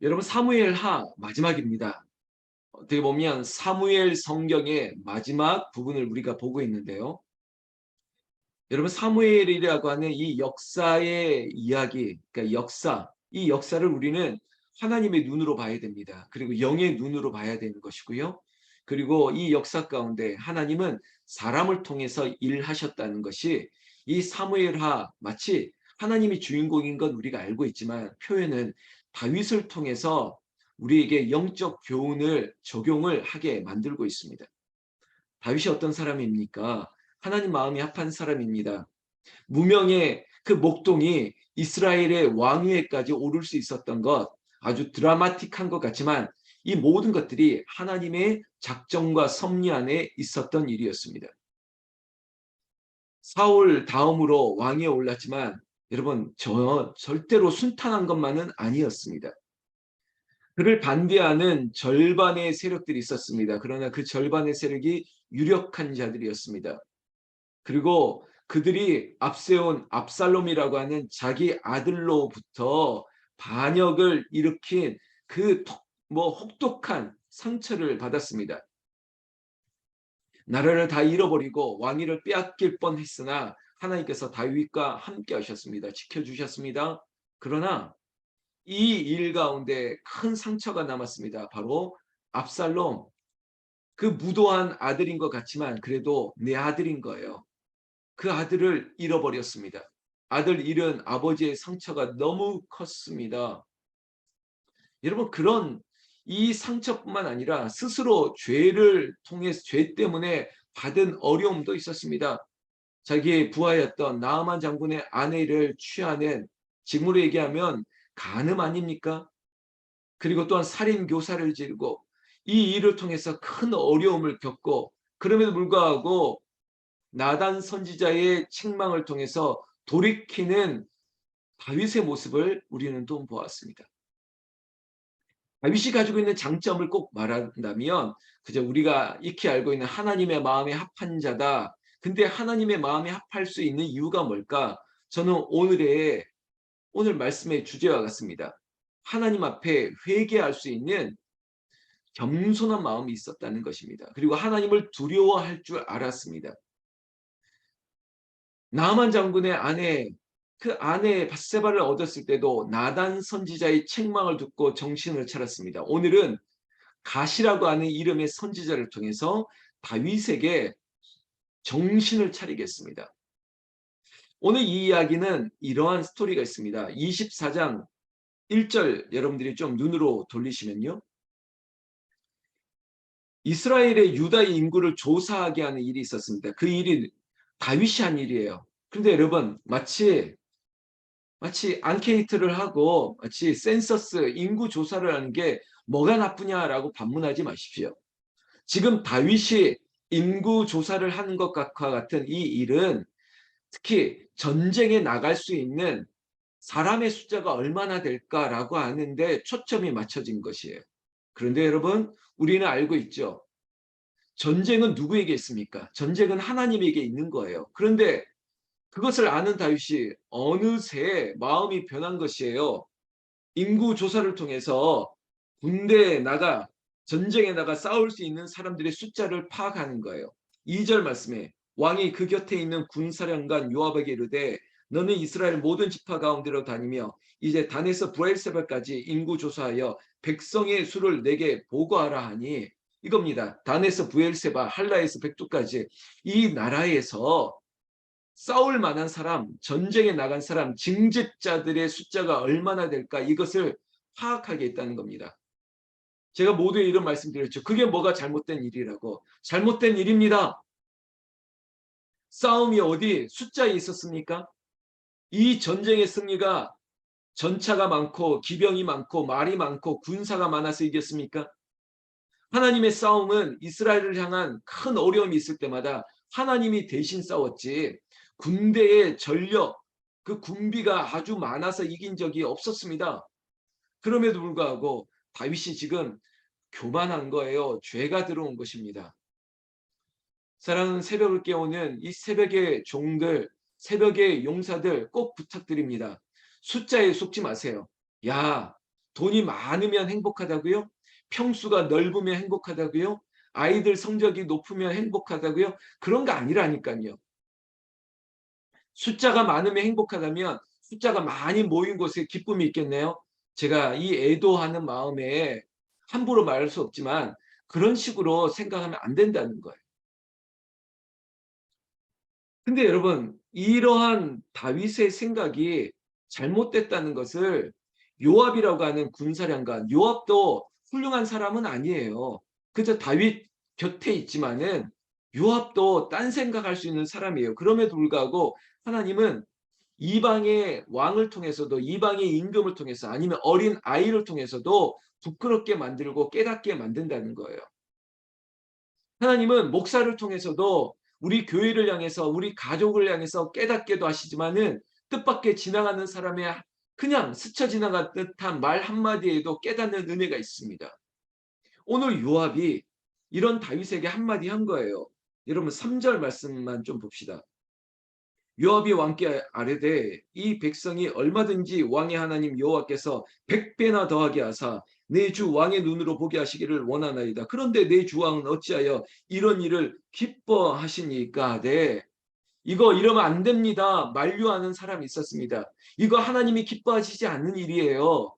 여러분 사무엘하 마지막입니다. 어떻게 보면 사무엘 성경의 마지막 부분을 우리가 보고 있는데요. 여러분 사무엘이라고 하는 이 역사의 이야기, 그러니까 이 역사를 우리는 하나님의 눈으로 봐야 됩니다. 그리고 영의 눈으로 봐야 되는 것이고요. 그리고 이 역사 가운데 하나님은 사람을 통해서 일하셨다는 것이 이 사무엘하 마치 하나님이 주인공인 건 우리가 알고 있지만 표현은 다윗을 통해서 우리에게 영적 교훈을 적용을 하게 만들고 있습니다. 다윗이 어떤 사람입니까? 하나님 마음이 합한 사람입니다. 무명의 그 목동이 이스라엘의 왕위에까지 오를 수 있었던 것, 아주 드라마틱한 것 같지만 이 모든 것들이 하나님의 작정과 섭리 안에 있었던 일이었습니다. 사울 다음으로 왕위에 올랐지만 여러분 절대로 순탄한 것만은 아니었습니다. 그를 반대하는 절반의 세력들이 있었습니다. 그러나 그 절반의 세력이 유력한 자들이었습니다. 그리고 그들이 앞세운 압살롬이라고 하는 자기 아들로부터 반역을 일으킨 그 혹독한 상처를 받았습니다. 나라를 다 잃어버리고 왕위를 빼앗길 뻔했으나 하나님께서 다윗과 함께 하셨습니다. 지켜주셨습니다. 그러나 이 일 가운데 큰 상처가 남았습니다. 바로 압살롬, 그 무도한 아들인 것 같지만 그래도 내 아들인 거예요. 그 아들을 잃어버렸습니다. 아들 잃은 아버지의 상처가 너무 컸습니다. 여러분 그런 이 상처뿐만 아니라 스스로 죄를 통해서 죄 때문에 받은 어려움도 있었습니다. 자기의 부하였던 나아만 장군의 아내를 취하는, 직무로 얘기하면 간음 아닙니까? 그리고 또한 살인 교사를 지르고 이 일을 통해서 큰 어려움을 겪고 그럼에도 불구하고 나단 선지자의 책망을 통해서 돌이키는 다윗의 모습을 우리는 또 보았습니다. 다윗이 가지고 있는 장점을 꼭 말한다면 그저 우리가 익히 알고 있는 하나님의 마음에 합한 자다. 근데 하나님의 마음에 합할 수 있는 이유가 뭘까? 저는 오늘 말씀의 주제와 같습니다. 하나님 앞에 회개할 수 있는 겸손한 마음이 있었다는 것입니다. 그리고 하나님을 두려워할 줄 알았습니다. 나만 장군의 아내, 그 아내 밧세바를 얻었을 때도 나단 선지자의 책망을 듣고 정신을 차렸습니다. 오늘은 가시라고 하는 이름의 선지자를 통해서 다윗에게 정신을 차리겠습니다. 오늘 이 이야기는 이러한 스토리가 있습니다. 24장 1절 여러분들이 좀 눈으로 돌리시면요. 이스라엘의 유다의 인구를 조사하게 하는 일이 있었습니다. 그 일이 다윗이 한 일이에요. 그런데 여러분 마치 앙케이트를 하고 마치 센서스 인구 조사를 하는 게 뭐가 나쁘냐라고 반문하지 마십시오. 지금 다윗이 인구 조사를 하는 것과 같은 이 일은 특히 전쟁에 나갈 수 있는 사람의 숫자가 얼마나 될까라고 하는데 초점이 맞춰진 것이에요. 그런데 여러분 우리는 알고 있죠. 전쟁은 누구에게 있습니까? 전쟁은 하나님에게 있는 거예요. 그런데 그것을 아는 다윗이 어느새 마음이 변한 것이에요. 인구 조사를 통해서 군대에 나가 전쟁에 나가 싸울 수 있는 사람들의 숫자를 파악하는 거예요. 2절 말씀에 왕이 그 곁에 있는 군사령관 요압에게 이르되 너는 이스라엘 모든 지파 가운데로 다니며 이제 단에서 브엘세바까지 인구 조사하여 백성의 수를 내게 보고하라 하니 이겁니다. 단에서 브엘세바, 할라에서 백두까지 이 나라에서 싸울 만한 사람, 전쟁에 나간 사람, 징집자들의 숫자가 얼마나 될까 이것을 파악하겠다는 겁니다. 제가 모두에 이런 말씀드렸죠. 그게 뭐가 잘못된 일이라고. 잘못된 일입니다. 싸움이 어디 숫자에 있었습니까? 이 전쟁의 승리가 전차가 많고 기병이 많고 말이 많고 군사가 많아서 이겼습니까? 하나님의 싸움은 이스라엘을 향한 큰 어려움이 있을 때마다 하나님이 대신 싸웠지 군대의 전력, 그 군비가 아주 많아서 이긴 적이 없었습니다. 그럼에도 불구하고 다윗이 지금 교만한 거예요. 죄가 들어온 것입니다. 사랑하는 새벽을 깨우는 이 새벽의 종들, 새벽의 용사들 꼭 부탁드립니다. 숫자에 속지 마세요. 야, 돈이 많으면 행복하다고요? 평수가 넓으면 행복하다고요? 아이들 성적이 높으면 행복하다고요? 그런 거 아니라니까요. 숫자가 많으면 행복하다면 숫자가 많이 모인 곳에 기쁨이 있겠네요. 제가 이 애도하는 마음에 함부로 말할 수 없지만 그런 식으로 생각하면 안 된다는 거예요. 근데 여러분, 이러한 다윗의 생각이 잘못됐다는 것을 요압이라고 하는 군사령관, 요압도 훌륭한 사람은 아니에요. 그저 다윗 곁에 있지만은 요압도 딴 생각할 수 있는 사람이에요. 그럼에도 불구하고 하나님은 이방의 왕을 통해서도, 이방의 임금을 통해서, 아니면 어린 아이를 통해서도 부끄럽게 만들고 깨닫게 만든다는 거예요. 하나님은 목사를 통해서도 우리 교회를 향해서, 우리 가족을 향해서 깨닫게도 하시지만은 뜻밖의 지나가는 사람의 그냥 스쳐 지나간 듯한 말 한마디에도 깨닫는 은혜가 있습니다. 오늘 요압이 이런 다윗에게 한마디 한 거예요. 여러분 3절 말씀만 좀 봅시다. 요압이 왕께 아뢰되 이 백성이 얼마든지 왕의 하나님 여호와께서 100배나 더하게 하사 내 주 왕의 눈으로 보게 하시기를 원하나이다. 그런데 내 주 왕은 어찌하여 이런 일을 기뻐하시니까 하되 이거 이러면 안 됩니다. 만류하는 사람이 있었습니다. 이거 하나님이 기뻐하시지 않는 일이에요.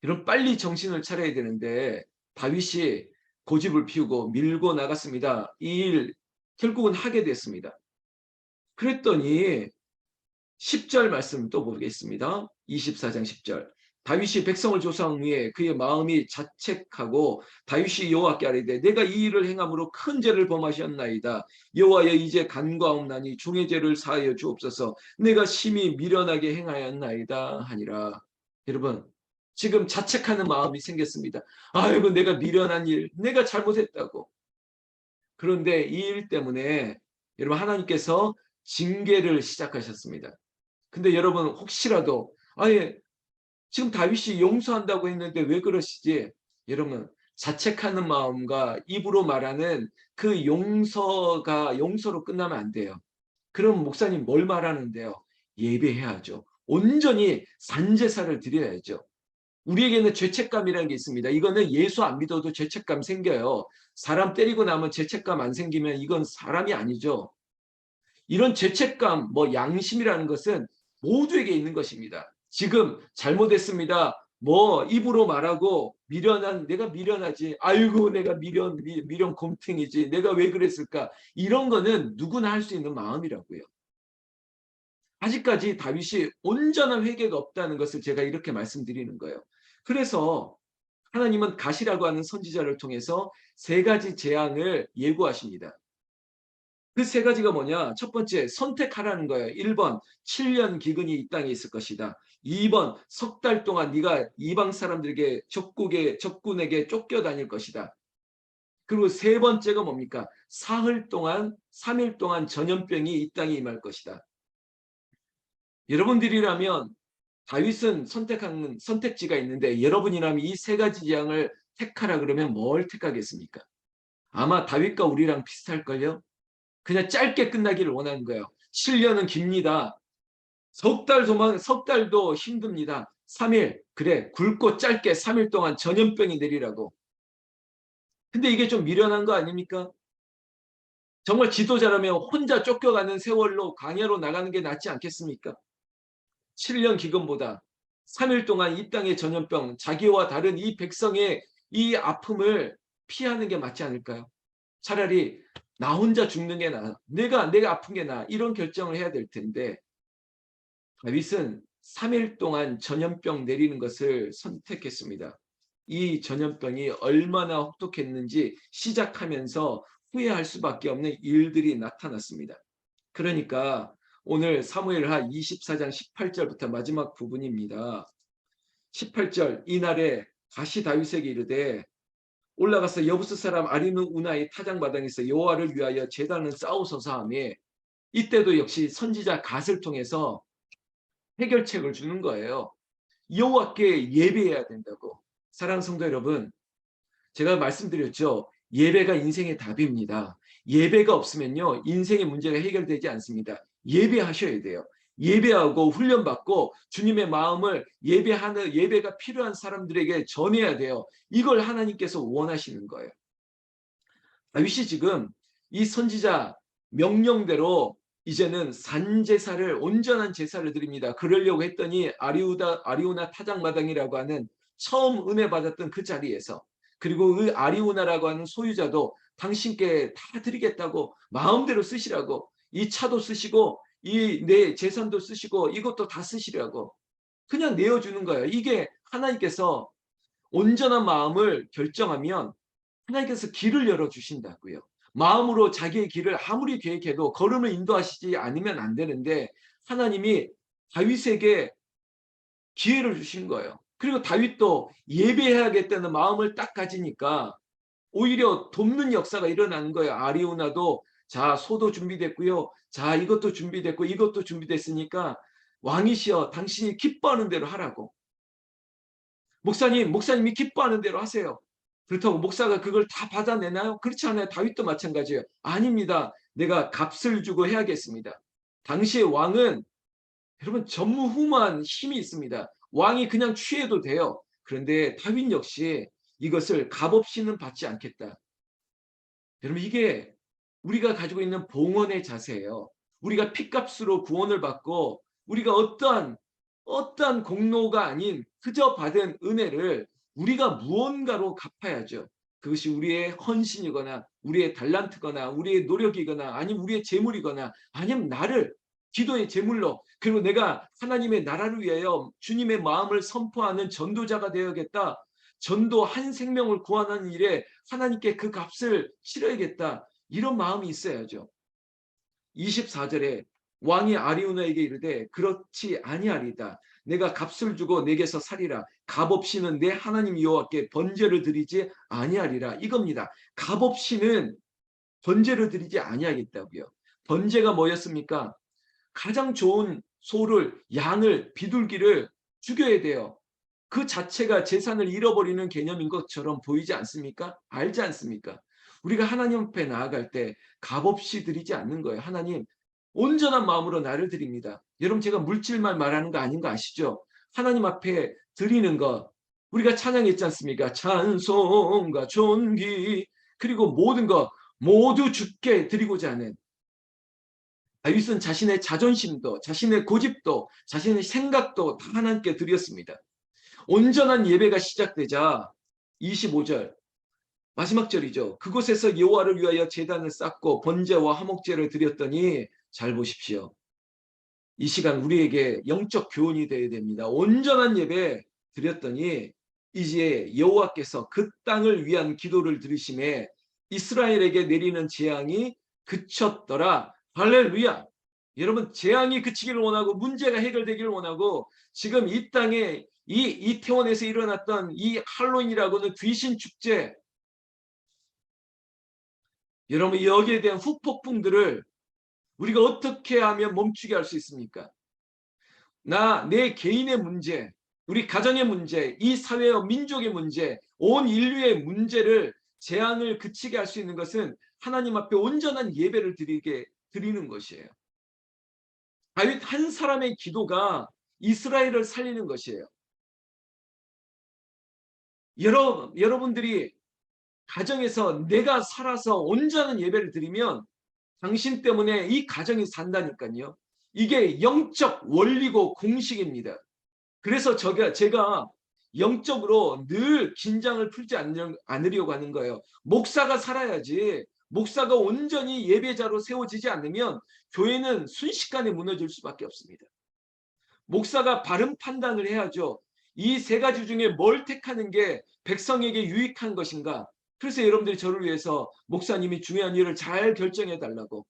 이런 빨리 정신을 차려야 되는데 다윗이 고집을 피우고 밀고 나갔습니다. 이 일 결국은 하게 됐습니다. 그랬더니 10절 말씀 또 보겠습니다. 24장 10절. 다윗이 백성을 조사한 후에 그의 마음이 자책하고 다윗이 여호와께 아뢰되 내가 이 일을 행함으로 큰 죄를 범하셨나이다. 여호와여 이제 간과옵나니 중의 죄를 사하여 주옵소서. 내가 심히 미련하게 행하였나이다 하니라. 여러분 지금 자책하는 마음이 생겼습니다. 아이고 내가 미련한 일, 내가 잘못했다고. 그런데 이 일 때문에 여러분 하나님께서 징계를 시작하셨습니다. 근데 여러분 혹시라도 아예 지금 다윗이 용서한다고 했는데 왜 그러시지? 여러분 자책하는 마음과 입으로 말하는 그 용서가 용서로 끝나면 안 돼요. 그럼 목사님 뭘 말하는데요? 예배해야죠. 온전히 산제사를 드려야죠. 우리에게는 죄책감이라는 게 있습니다. 이거는 예수 안 믿어도 죄책감 생겨요. 사람 때리고 나면 죄책감 안 생기면 이건 사람이 아니죠. 이런 죄책감, 뭐 양심이라는 것은 모두에게 있는 것입니다. 지금 잘못했습니다. 뭐 입으로 말하고 미련한 내가 미련하지. 아이고 내가 미련 곰탱이지. 내가 왜 그랬을까? 이런 거는 누구나 할 수 있는 마음이라고요. 아직까지 다윗이 온전한 회개가 없다는 것을 제가 이렇게 말씀드리는 거예요. 그래서 하나님은 가시라고 하는 선지자를 통해서 세 가지 재앙을 예고하십니다. 그 세 가지가 뭐냐? 첫 번째, 선택하라는 거예요. 1번, 7년 기근이 이 땅에 있을 것이다. 2번, 석 달 동안 네가 이방 사람들에게 적군에게 쫓겨다닐 것이다. 그리고 세 번째가 뭡니까? 사흘 동안, 3일 동안 전염병이 이 땅에 임할 것이다. 여러분들이라면 다윗은 선택하는 선택지가 있는데 여러분이라면 이 세 가지 재앙을 택하라 그러면 뭘 택하겠습니까? 아마 다윗과 우리랑 비슷할걸요? 그냥 짧게 끝나기를 원하는 거예요. 7년은 깁니다. 석 달도 힘듭니다. 3일, 그래, 굵고 짧게 3일 동안 전염병이 내리라고. 근데 이게 좀 미련한 거 아닙니까? 정말 지도자라면 혼자 쫓겨가는 세월로 광야로 나가는 게 낫지 않겠습니까? 7년 기근보다 3일 동안 이 땅의 전염병, 자기와 다른 이 백성의 이 아픔을 피하는 게 맞지 않을까요? 차라리 나 혼자 죽는 게 나아. 내가 아픈 게 나아. 이런 결정을 해야 될 텐데 다윗은 3일 동안 전염병 내리는 것을 선택했습니다. 이 전염병이 얼마나 혹독했는지 시작하면서 후회할 수밖에 없는 일들이 나타났습니다. 그러니까 오늘 사무엘하 24장 18절부터 마지막 부분입니다. 18절 이날에 다시 다윗에게 이르되 올라가서 여부스 사람 아리누 우나의 타작마당에서 여호와를 위하여 제단을 쌓으소서 하며 이때도 역시 선지자 갓을 통해서 해결책을 주는 거예요. 여호와께 예배해야 된다고. 사랑하는 성도 여러분, 제가 말씀드렸죠. 예배가 인생의 답입니다. 예배가 없으면요 인생의 문제가 해결되지 않습니다. 예배하셔야 돼요. 예배하고 훈련받고 주님의 마음을 예배가 필요한 사람들에게 전해야 돼요. 이걸 하나님께서 원하시는 거예요. 다윗이 지금 이 선지자 명령대로 이제는 산제사를 온전한 제사를 드립니다. 그러려고 했더니 아리우나 타작마당이라고 하는 처음 은혜 받았던 그 자리에서, 그리고 그 아리우나라고 하는 소유자도 당신께 다 드리겠다고 마음대로 쓰시라고, 이 차도 쓰시고 이 내 재산도 쓰시고 이것도 다 쓰시라고 그냥 내어주는 거예요. 이게 하나님께서 온전한 마음을 결정하면 하나님께서 길을 열어주신다고요. 마음으로 자기의 길을 아무리 계획해도 걸음을 인도하시지 않으면 안 되는데 하나님이 다윗에게 기회를 주신 거예요. 그리고 다윗도 예배해야겠다는 마음을 딱 가지니까 오히려 돕는 역사가 일어나는 거예요. 아리우나도 자, 소도 준비됐고요. 자, 이것도 준비됐고 이것도 준비됐으니까 왕이시여 당신이 기뻐하는 대로 하라고. 목사님이 기뻐하는 대로 하세요. 그렇다고 목사가 그걸 다 받아내나요? 그렇지 않아요. 다윗도 마찬가지예요. 아닙니다. 내가 값을 주고 해야겠습니다. 당시의 왕은 여러분 전무후무한 힘이 있습니다. 왕이 그냥 취해도 돼요. 그런데 다윗 역시 이것을 값없이는 받지 않겠다. 여러분 이게 우리가 가지고 있는 봉헌의 자세예요. 우리가 핏값으로 구원을 받고 우리가 어떠한 공로가 아닌 그저 받은 은혜를 우리가 무언가로 갚아야죠. 그것이 우리의 헌신이거나 우리의 달란트거나 우리의 노력이거나 아니면 우리의 재물이거나 아니면 나를 기도의 제물로, 그리고 내가 하나님의 나라를 위하여 주님의 마음을 선포하는 전도자가 되어야겠다. 전도 한 생명을 구원하는 일에 하나님께 그 값을 치러야겠다. 이런 마음이 있어야죠. 24절에 왕이 아리우나에게 이르되 그렇지 아니하리다. 내가 값을 주고 내게서 살리라. 값 없이는 내 하나님 여호와께 번제를 드리지 아니하리라. 이겁니다. 값 없이는 번제를 드리지 아니하겠다고요. 번제가 뭐였습니까? 가장 좋은 소를, 양을, 비둘기를 죽여야 돼요. 그 자체가 재산을 잃어버리는 개념인 것처럼 보이지 않습니까? 알지 않습니까? 우리가 하나님 앞에 나아갈 때 값없이 드리지 않는 거예요. 하나님, 온전한 마음으로 나를 드립니다. 여러분 제가 물질만 말하는 거 아닌 거 아시죠? 하나님 앞에 드리는 것, 우리가 찬양했지 않습니까? 찬송과 존귀, 그리고 모든 것 모두 주께 드리고자 하는, 다윗은 자신의 자존심도 자신의 고집도 자신의 생각도 다 하나님께 드렸습니다. 온전한 예배가 시작되자 25절 마지막 절이죠. 그곳에서 여호와를 위하여 제단을 쌓고 번제와 화목제를 드렸더니, 잘 보십시오. 이 시간 우리에게 영적 교훈이 되어야 됩니다. 온전한 예배 드렸더니 이제 여호와께서 그 땅을 위한 기도를 들으심에 이스라엘에게 내리는 재앙이 그쳤더라. 할렐루야. 여러분 재앙이 그치기를 원하고 문제가 해결되기를 원하고, 지금 이 땅에 이태원에서 일어났던 이 할로윈이라고는 귀신 축제, 여러분 여기에 대한 후폭풍들을 우리가 어떻게 하면 멈추게 할 수 있습니까? 내 개인의 문제, 우리 가정의 문제, 이 사회와 민족의 문제, 온 인류의 문제를, 재앙을 그치게 할 수 있는 것은 하나님 앞에 온전한 예배를 드리는 것이에요. 다윗 한 사람의 기도가 이스라엘을 살리는 것이에요. 여러분들이 가정에서 내가 살아서 온전한 예배를 드리면 당신 때문에 이 가정이 산다니까요. 이게 영적 원리고 공식입니다. 그래서 제가 영적으로 늘 긴장을 풀지 않으려고 하는 거예요. 목사가 살아야지. 목사가 온전히 예배자로 세워지지 않으면 교회는 순식간에 무너질 수밖에 없습니다. 목사가 바른 판단을 해야죠. 이 세 가지 중에 뭘 택하는 게 백성에게 유익한 것인가. 그래서 여러분들이 저를 위해서 목사님이 중요한 일을 잘 결정해 달라고,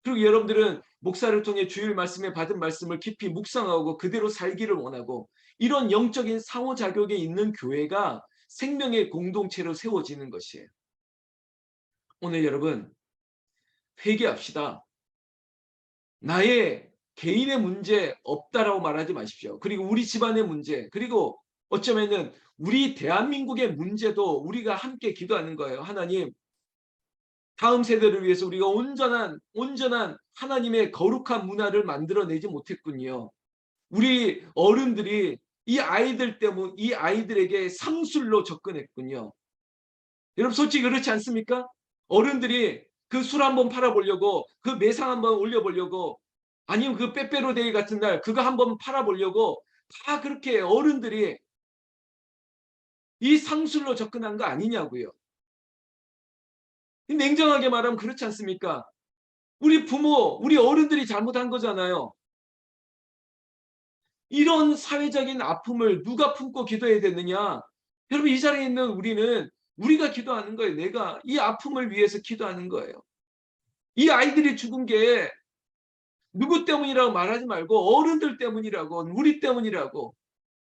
그리고 여러분들은 목사를 통해 주일 말씀에 받은 말씀을 깊이 묵상하고 그대로 살기를 원하고, 이런 영적인 상호작용에 있는 교회가 생명의 공동체로 세워지는 것이에요. 오늘 여러분 회개합시다. 나의 개인의 문제 없다라고 말하지 마십시오. 그리고 우리 집안의 문제, 그리고 어쩌면은 우리 대한민국의 문제도 우리가 함께 기도하는 거예요. 하나님, 다음 세대를 위해서 우리가 온전한 하나님의 거룩한 문화를 만들어내지 못했군요. 우리 어른들이 이 아이들에게 상술로 접근했군요. 여러분 솔직히 그렇지 않습니까? 어른들이 그 술 한번 팔아보려고, 그 매상 한번 올려보려고, 아니면 그 빼빼로데이 같은 날 그거 한번 팔아보려고 다 그렇게 어른들이 이 상술로 접근한 거 아니냐고요. 냉정하게 말하면 그렇지 않습니까? 우리 부모, 우리 어른들이 잘못한 거잖아요. 이런 사회적인 아픔을 누가 품고 기도해야 되느냐? 여러분 이 자리에 있는 우리는 우리가 기도하는 거예요. 내가 이 아픔을 위해서 기도하는 거예요. 이 아이들이 죽은 게 누구 때문이라고 말하지 말고 어른들 때문이라고, 우리 때문이라고,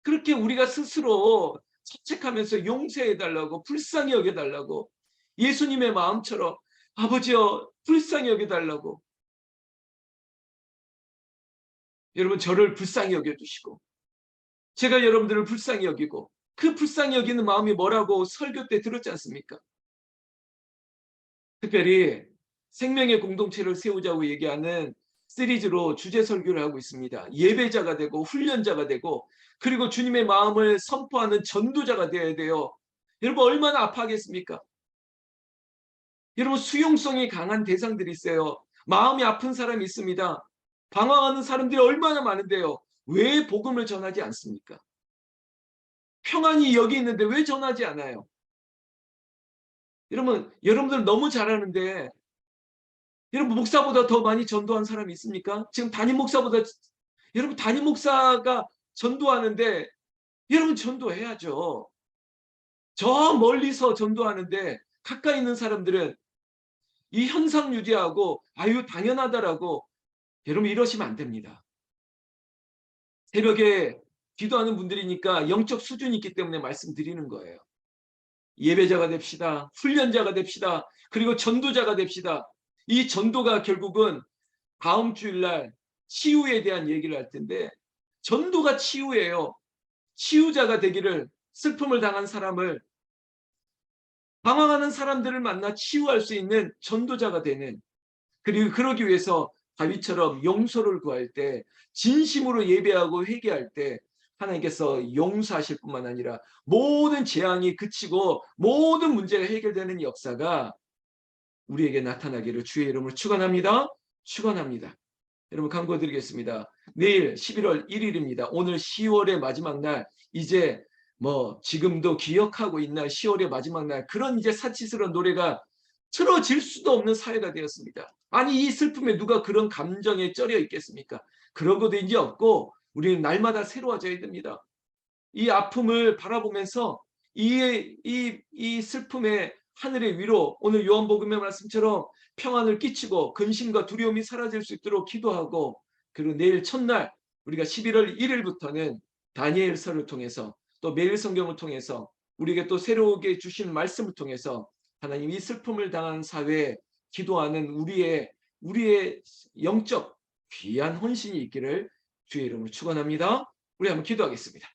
그렇게 우리가 스스로 자책하면서 용서해 달라고, 불쌍히 여겨 달라고, 예수님의 마음처럼 아버지여 불쌍히 여겨 달라고, 여러분 저를 불쌍히 여겨 주시고 제가 여러분들을 불쌍히 여기고, 그 불쌍히 여기는 마음이 뭐라고 설교 때 들었지 않습니까? 특별히 생명의 공동체를 세우자고 얘기하는 시리즈로 주제 설교를 하고 있습니다. 예배자가 되고 훈련자가 되고, 그리고 주님의 마음을 선포하는 전도자가 되어야 돼요. 여러분 얼마나 아파하겠습니까? 여러분 수용성이 강한 대상들이 있어요. 마음이 아픈 사람이 있습니다. 방황하는 사람들이 얼마나 많은데요. 왜 복음을 전하지 않습니까? 평안이 여기 있는데 왜 전하지 않아요? 여러분들 너무 잘하는데, 여러분 목사보다 더 많이 전도한 사람이 있습니까? 지금 여러분 담임 목사가 전도하는데 여러분 전도해야죠. 저 멀리서 전도하는데 가까이 있는 사람들은 이 현상 유지하고 아유 당연하다라고, 여러분 이러시면 안 됩니다. 새벽에 기도하는 분들이니까 영적 수준이 있기 때문에 말씀드리는 거예요. 예배자가 됩시다. 훈련자가 됩시다. 그리고 전도자가 됩시다. 이 전도가 결국은 다음 주일날 치유에 대한 얘기를 할 텐데, 전도가 치유예요. 치유자가 되기를, 슬픔을 당한 사람을, 방황하는 사람들을 만나 치유할 수 있는 전도자가 되는, 그리고 그러기 위해서 다윗처럼 용서를 구할 때, 진심으로 예배하고 회개할 때 하나님께서 용서하실 뿐만 아니라 모든 재앙이 그치고 모든 문제가 해결되는 역사가 우리에게 나타나기를 주의 이름으로 축원합니다. 축원합니다. 여러분 강구드리겠습니다. 내일 11월 1일입니다. 오늘 10월의 마지막 날, 이제 지금도 기억하고 있나 10월의 마지막 날, 그런 이제 사치스러운 노래가 틀어질 수도 없는 사회가 되었습니다. 아니 이 슬픔에 누가 그런 감정에 쩔여 있겠습니까? 그런 것도 이제 없고 우리는 날마다 새로워져야 됩니다. 이 아픔을 바라보면서 이 슬픔의 하늘의 위로, 오늘 요한복음의 말씀처럼 평안을 끼치고 근심과 두려움이 사라질 수 있도록 기도하고, 그리고 내일 첫날 우리가 11월 1일부터는 다니엘서를 통해서 또 매일 성경을 통해서 우리에게 또 새롭게 주신 말씀을 통해서 하나님 이 슬픔을 당한 사회에 기도하는 우리의 영적 귀한 헌신이 있기를 주의 이름으로 축원합니다. 우리 한번 기도하겠습니다.